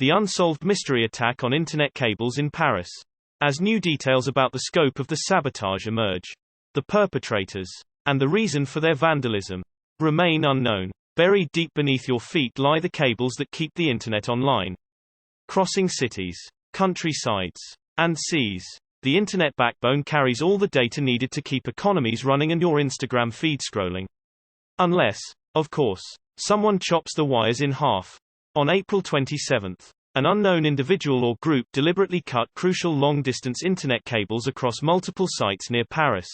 The unsolved mystery attack on Internet cables in Paris. As new details about the scope of the sabotage emerge, the perpetrators, and the reason for their vandalism, remain unknown. Buried deep beneath your feet lie the cables that keep the Internet online. Crossing cities, countrysides, and seas, the Internet backbone carries all the data needed to keep economies running and your Instagram feed scrolling. Unless, of course, someone chops the wires in half. On April 27, an unknown individual or group deliberately cut crucial long-distance Internet cables across multiple sites near Paris,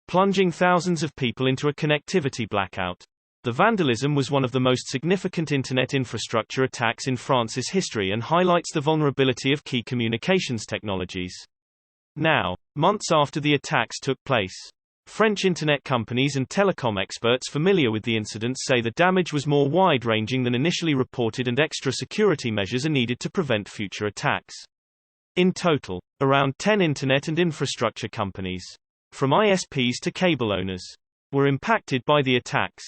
plunging thousands of people into a connectivity blackout. The vandalism was one of the most significant Internet infrastructure attacks in France's history and highlights the vulnerability of key communications technologies. Now, months after the attacks took place, French Internet companies and telecom experts familiar with the incidents say the damage was more wide-ranging than initially reported and extra security measures are needed to prevent future attacks. In total, around 10 Internet and infrastructure companies, from ISPs to cable owners, were impacted by the attacks.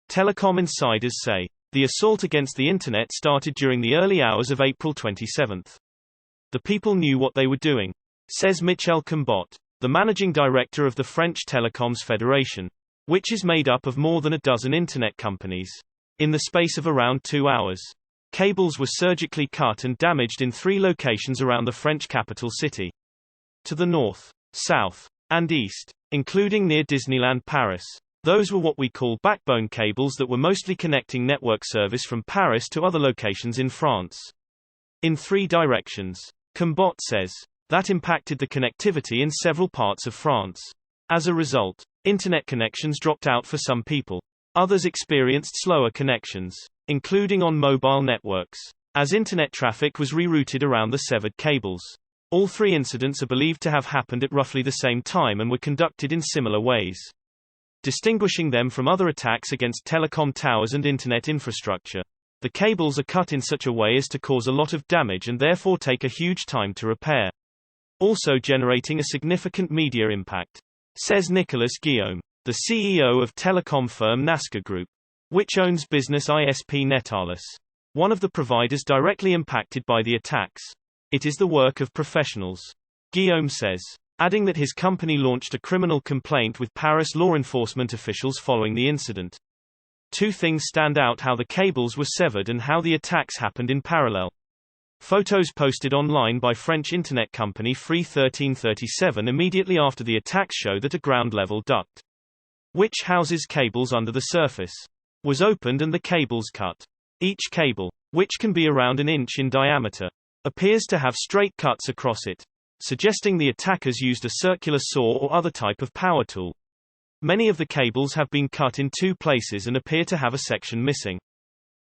Telecom insiders say, the assault against the Internet started during the early hours of April 27. The people knew what they were doing, says Michel Combot, the managing director of the French Telecoms Federation, which is made up of more than a dozen Internet companies. In the space of around 2 hours, cables were surgically cut and damaged in 3 locations around the French capital city. To the north, south, and east, including near Disneyland Paris, those were what we call backbone cables that were mostly connecting network service from Paris to other locations in France. In 3 directions, Combot says, that impacted the connectivity in several parts of France. As a result, Internet connections dropped out for some people. Others experienced slower connections, including on mobile networks, as Internet traffic was rerouted around the severed cables. All 3 incidents are believed to have happened at roughly the same time and were conducted in similar ways, distinguishing them from other attacks against telecom towers and Internet infrastructure. The cables are cut in such a way as to cause a lot of damage and therefore take a huge time to repair, also generating a significant media impact, says Nicolas Guillaume, the CEO of telecom firm Nasca Group, which owns business ISP Netalis, one of the providers directly impacted by the attacks. It is the work of professionals, Guillaume says, adding that his company launched a criminal complaint with Paris law enforcement officials following the incident. 2 things stand out: how the cables were severed and how the attacks happened in parallel. Photos posted online by French internet company Free 1337 immediately after the attacks show that a ground-level duct, which houses cables under the surface, was opened and the cables cut. Each cable, which can be around an inch in diameter, appears to have straight cuts across it, suggesting the attackers used a circular saw or other type of power tool. Many of the cables have been cut in 2 places and appear to have a section missing.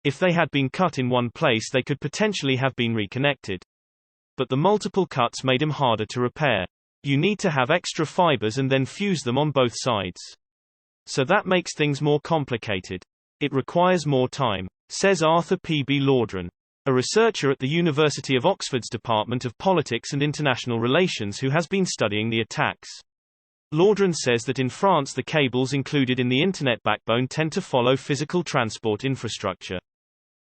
If they had been cut in one place, they could potentially have been reconnected. But the multiple cuts made them harder to repair. You need to have extra fibers and then fuse them on both sides. So that makes things more complicated. It requires more time, says Arthur P. B. Laudron, a researcher at the University of Oxford's Department of Politics and International Relations who has been studying the attacks. Laudron says that in France the cables included in the Internet backbone tend to follow physical transport infrastructure,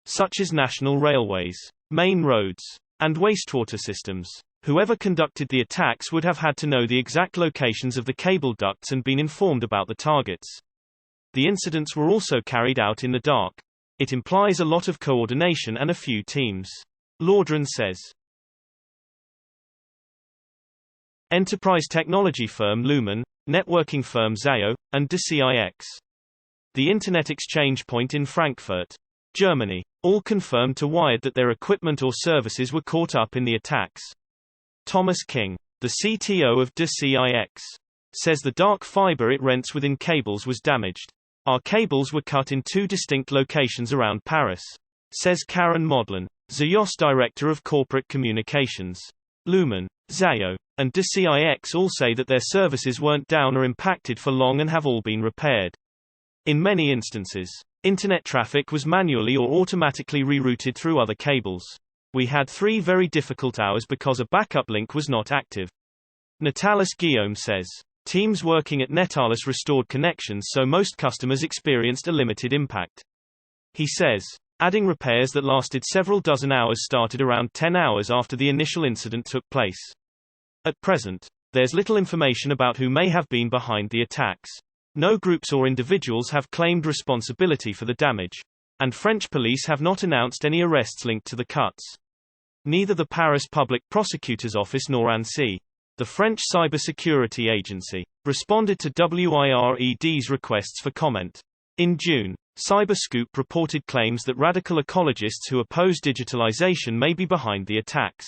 such as national railways, main roads, and wastewater systems. Whoever conducted the attacks would have had to know the exact locations of the cable ducts and been informed about the targets. The incidents were also carried out in the dark. It implies a lot of coordination and a few teams, Laudron says. Enterprise technology firm Lumen, networking firm Zayo, and DCIX. The Internet exchange point in Frankfurt, Germany, all confirmed to Wired that their equipment or services were caught up in the attacks. Thomas King, the CTO of DCIX, says the dark fiber it rents within cables was damaged. Our cables were cut in 2 distinct locations around Paris, says Karen Modlin, Zayos director of corporate communications. Lumen, Zayo, and DCIX all say that their services weren't down or impacted for long and have all been repaired. In many instances, Internet traffic was manually or automatically rerouted through other cables. We had 3 very difficult hours because a backup link was not active. Natalis Guillaume says, teams working at Netalis restored connections so most customers experienced a limited impact. He says, adding repairs that lasted several dozen hours started around 10 hours after the initial incident took place. At present, there's little information about who may have been behind the attacks. No groups or individuals have claimed responsibility for the damage, and French police have not announced any arrests linked to the cuts. Neither the Paris Public Prosecutor's Office nor ANSSI, the French cybersecurity agency, responded to WIRED's requests for comment. In June, Cyberscoop reported claims that radical ecologists who oppose digitalization may be behind the attacks.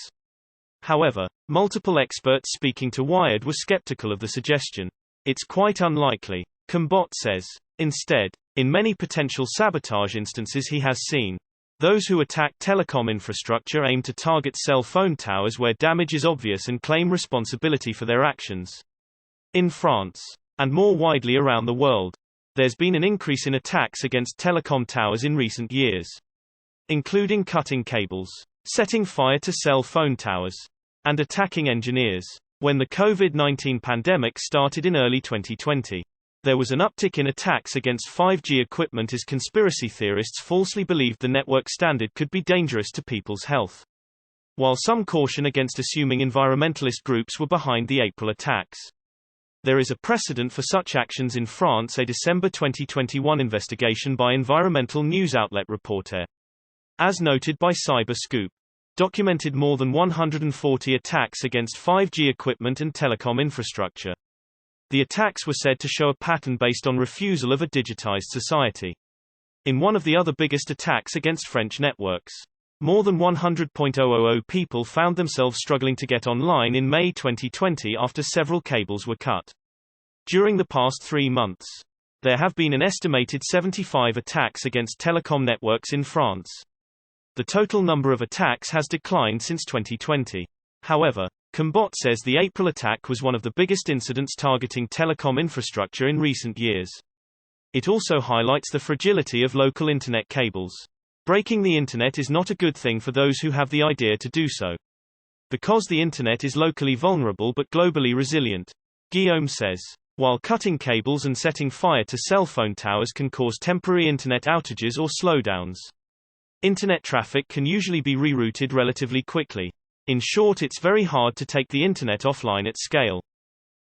However, multiple experts speaking to Wired were skeptical of the suggestion. It's quite unlikely, Combot says. Instead, in many potential sabotage instances he has seen, those who attack telecom infrastructure aim to target cell phone towers where damage is obvious and claim responsibility for their actions. In France, and more widely around the world, there's been an increase in attacks against telecom towers in recent years, including cutting cables, setting fire to cell phone towers, and attacking engineers. When the COVID-19 pandemic started in early 2020, there was an uptick in attacks against 5G equipment as conspiracy theorists falsely believed the network standard could be dangerous to people's health. While some caution against assuming environmentalist groups were behind the April attacks, there is a precedent for such actions in France. A December 2021 investigation by environmental news outlet Reporter, as noted by Cyberscoop, documented more than 140 attacks against 5G equipment and telecom infrastructure. The attacks were said to show a pattern based on refusal of a digitized society. In one of the other biggest attacks against French networks, more than 100,000 people found themselves struggling to get online in May 2020 after several cables were cut. During the past 3 months, there have been an estimated 75 attacks against telecom networks in France. The total number of attacks has declined since 2020. However, Combot says the April attack was one of the biggest incidents targeting telecom infrastructure in recent years. It also highlights the fragility of local internet cables. Breaking the internet is not a good thing for those who have the idea to do so, because the internet is locally vulnerable but globally resilient, Guillaume says. While cutting cables and setting fire to cell phone towers can cause temporary internet outages or slowdowns, internet traffic can usually be rerouted relatively quickly. In short, it's very hard to take the internet offline at scale.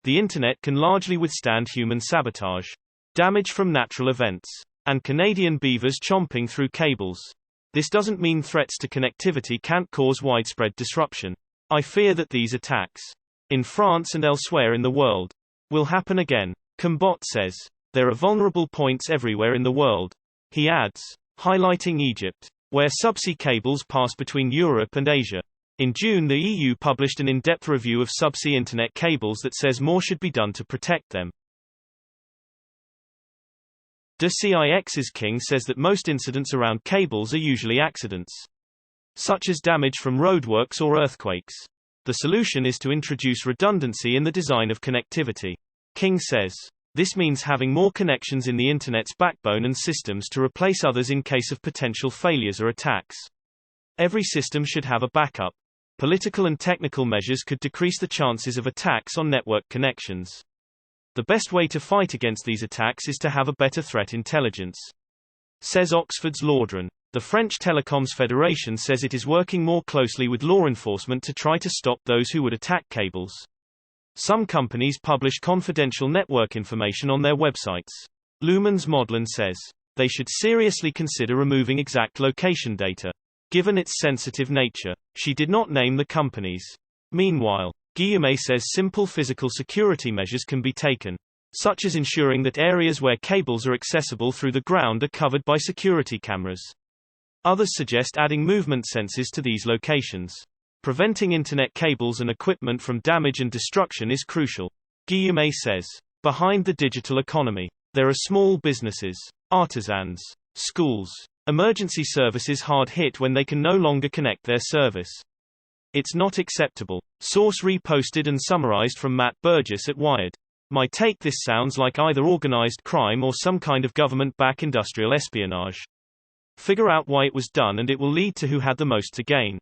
The internet can largely withstand human sabotage, damage from natural events, and Canadian beavers chomping through cables. This doesn't mean threats to connectivity can't cause widespread disruption. I fear that these attacks, in France and elsewhere in the world, will happen again, Combot says. There are vulnerable points everywhere in the world, he adds, highlighting Egypt, where subsea cables pass between Europe and Asia. In June, the EU published an in-depth review of subsea internet cables that says more should be done to protect them. De Cix's King says that most incidents around cables are usually accidents, such as damage from roadworks or earthquakes. The solution is to introduce redundancy in the design of connectivity. King says, this means having more connections in the Internet's backbone and systems to replace others in case of potential failures or attacks. Every system should have a backup. Political and technical measures could decrease the chances of attacks on network connections. The best way to fight against these attacks is to have a better threat intelligence, says Oxford's Laudron. The French Telecoms Federation says it is working more closely with law enforcement to try to stop those who would attack cables. Some companies publish confidential network information on their websites. Lumens Modlin says they should seriously consider removing exact location data, given its sensitive nature. She did not name the companies. Meanwhile, Guillaume says simple physical security measures can be taken, such as ensuring that areas where cables are accessible through the ground are covered by security cameras. Others suggest adding movement sensors to these locations. Preventing internet cables and equipment from damage and destruction is crucial. Guillaume says, behind the digital economy, there are small businesses, artisans, schools, emergency services hard hit when they can no longer connect their service. It's not acceptable. Source reposted and summarized from MATT Burgess at Wired. My take: this sounds like either organized crime or some kind of government-backed industrial espionage. Figure out why it was done and it will lead to who had the most to gain.